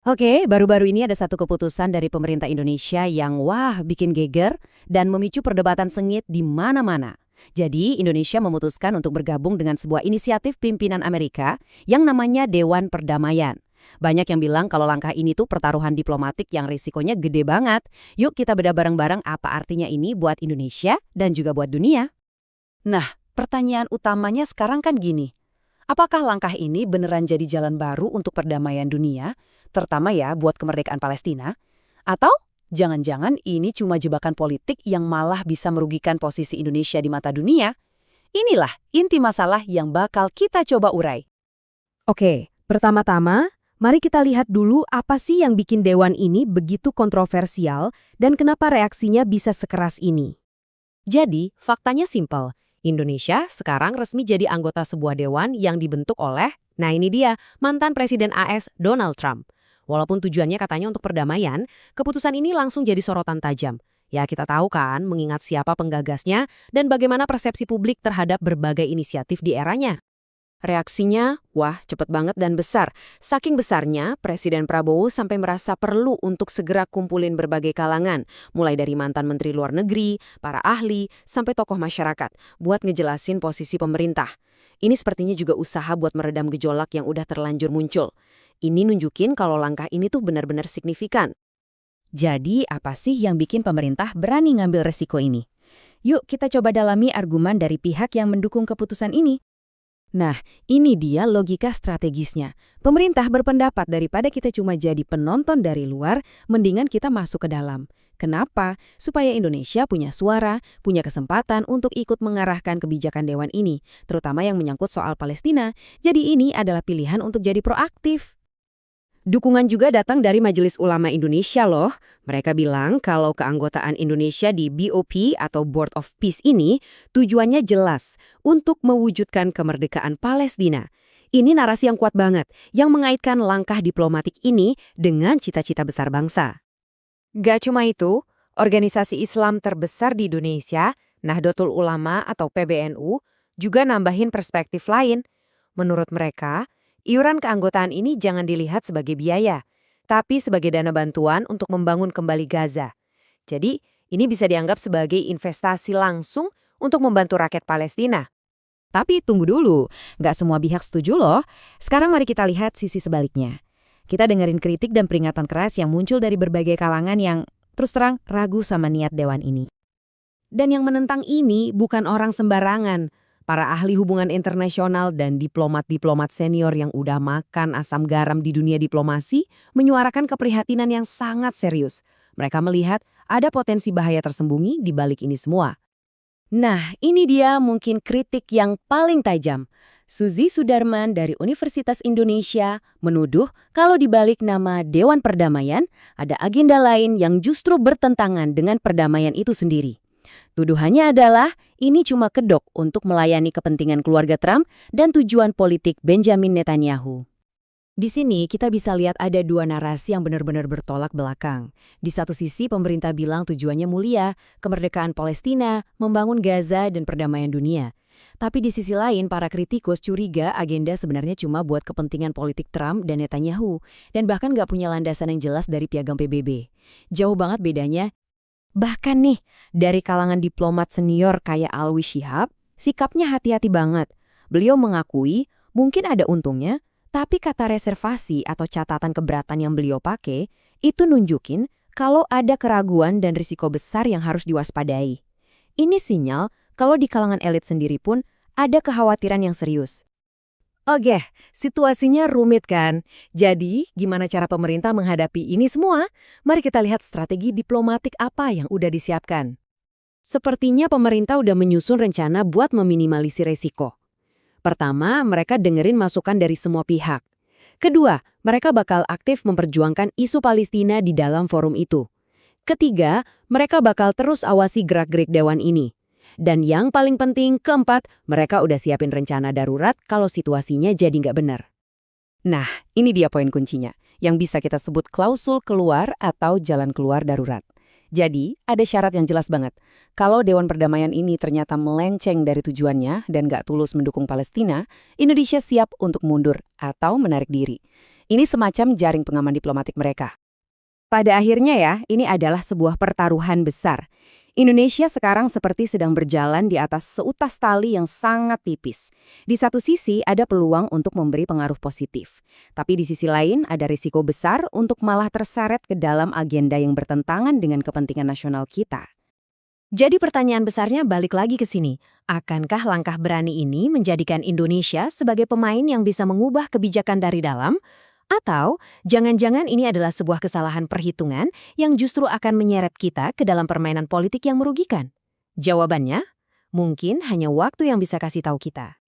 Oke, baru-baru ini ada satu keputusan dari pemerintah Indonesia yang bikin geger dan memicu perdebatan sengit di mana-mana. Jadi, Indonesia memutuskan untuk bergabung dengan sebuah inisiatif pimpinan Amerika yang namanya Dewan Perdamaian. Banyak yang bilang kalau langkah ini tuh pertaruhan diplomatik yang risikonya gede banget. Yuk kita bedah bareng-bareng apa artinya ini buat Indonesia dan juga buat dunia. Nah, pertanyaan utamanya sekarang kan gini. Apakah langkah ini beneran jadi jalan baru untuk perdamaian dunia, terutama ya buat kemerdekaan Palestina? Atau jangan-jangan ini cuma jebakan politik yang malah bisa merugikan posisi Indonesia di mata dunia? Inilah inti masalah yang bakal kita coba urai. Oke, pertama-tama, mari kita lihat dulu apa sih yang bikin dewan ini begitu kontroversial dan kenapa reaksinya bisa sekeras ini. Jadi, faktanya simpel. Indonesia sekarang resmi jadi anggota sebuah dewan yang dibentuk oleh, nah ini dia, mantan Presiden AS Donald Trump. Walaupun tujuannya katanya untuk perdamaian, keputusan ini langsung jadi sorotan tajam. Ya kita tahu kan, mengingat siapa penggagasnya dan bagaimana persepsi publik terhadap berbagai inisiatif di eranya. Reaksinya, cepet banget dan besar. Saking besarnya, Presiden Prabowo sampai merasa perlu untuk segera kumpulin berbagai kalangan, mulai dari mantan Menteri Luar Negeri, para ahli, sampai tokoh masyarakat, buat ngejelasin posisi pemerintah. Ini sepertinya juga usaha buat meredam gejolak yang udah terlanjur muncul. Ini nunjukin kalau langkah ini tuh benar-benar signifikan. Jadi, apa sih yang bikin pemerintah berani ngambil resiko ini? Yuk kita coba dalami argumen dari pihak yang mendukung keputusan ini. Nah, ini dia logika strategisnya. Pemerintah berpendapat daripada kita cuma jadi penonton dari luar, mendingan kita masuk ke dalam. Kenapa? Supaya Indonesia punya suara, punya kesempatan untuk ikut mengarahkan kebijakan dewan ini, terutama yang menyangkut soal Palestina. Jadi ini adalah pilihan untuk jadi proaktif. Dukungan juga datang dari Majelis Ulama Indonesia loh. Mereka bilang kalau keanggotaan Indonesia di BOP atau Board of Peace ini tujuannya jelas untuk mewujudkan kemerdekaan Palestina. Ini narasi yang kuat banget, yang mengaitkan langkah diplomatik ini dengan cita-cita besar bangsa. Gak cuma itu, organisasi Islam terbesar di Indonesia, Nahdlatul Ulama atau PBNU, juga nambahin perspektif lain. Menurut mereka, iuran keanggotaan ini jangan dilihat sebagai biaya, tapi sebagai dana bantuan untuk membangun kembali Gaza. Jadi, ini bisa dianggap sebagai investasi langsung untuk membantu rakyat Palestina. Tapi tunggu dulu, nggak semua pihak setuju loh. Sekarang mari kita lihat sisi sebaliknya. Kita dengerin kritik dan peringatan keras yang muncul dari berbagai kalangan yang terus terang ragu sama niat dewan ini. Dan yang menentang ini bukan orang sembarangan. Para ahli hubungan internasional dan diplomat-diplomat senior yang udah makan asam garam di dunia diplomasi menyuarakan keprihatinan yang sangat serius. Mereka melihat ada potensi bahaya tersembunyi di balik ini semua. Nah, ini dia mungkin kritik yang paling tajam. Suzy Sudarman dari Universitas Indonesia menuduh kalau di balik nama Dewan Perdamaian ada agenda lain yang justru bertentangan dengan perdamaian itu sendiri. Tuduhannya adalah ini cuma kedok untuk melayani kepentingan keluarga Trump dan tujuan politik Benjamin Netanyahu. Di sini kita bisa lihat ada dua narasi yang benar-benar bertolak belakang. Di satu sisi pemerintah bilang tujuannya mulia, kemerdekaan Palestina, membangun Gaza dan perdamaian dunia. Tapi di sisi lain para kritikus curiga agenda sebenarnya cuma buat kepentingan politik Trump dan Netanyahu dan bahkan nggak punya landasan yang jelas dari piagam PBB. Jauh banget bedanya. Bahkan nih, dari kalangan diplomat senior kayak Alwi Shihab, sikapnya hati-hati banget. Beliau mengakui mungkin ada untungnya, tapi kata reservasi atau catatan keberatan yang beliau pakai, itu nunjukin kalau ada keraguan dan risiko besar yang harus diwaspadai. Ini sinyal kalau di kalangan elit sendiri pun ada kekhawatiran yang serius. Oke, situasinya rumit kan? Jadi, gimana cara pemerintah menghadapi ini semua? Mari kita lihat strategi diplomatik apa yang udah disiapkan. Sepertinya pemerintah udah menyusun rencana buat meminimalisir resiko. Pertama, mereka dengerin masukan dari semua pihak. Kedua, mereka bakal aktif memperjuangkan isu Palestina di dalam forum itu. Ketiga, mereka bakal terus awasi gerak-gerik dewan ini. Dan yang paling penting, keempat, mereka udah siapin rencana darurat kalau situasinya jadi nggak benar. Nah, ini dia poin kuncinya, yang bisa kita sebut klausul keluar atau jalan keluar darurat. Jadi, ada syarat yang jelas banget. Kalau Dewan Perdamaian ini ternyata melenceng dari tujuannya dan nggak tulus mendukung Palestina, Indonesia siap untuk mundur atau menarik diri. Ini semacam jaring pengaman diplomatik mereka. Pada akhirnya ya, ini adalah sebuah pertaruhan besar. Indonesia sekarang seperti sedang berjalan di atas seutas tali yang sangat tipis. Di satu sisi ada peluang untuk memberi pengaruh positif. Tapi di sisi lain ada risiko besar untuk malah terseret ke dalam agenda yang bertentangan dengan kepentingan nasional kita. Jadi pertanyaan besarnya balik lagi ke sini. Akankah langkah berani ini menjadikan Indonesia sebagai pemain yang bisa mengubah kebijakan dari dalam? Atau jangan-jangan ini adalah sebuah kesalahan perhitungan yang justru akan menyeret kita ke dalam permainan politik yang merugikan? Jawabannya, mungkin hanya waktu yang bisa kasih tahu kita.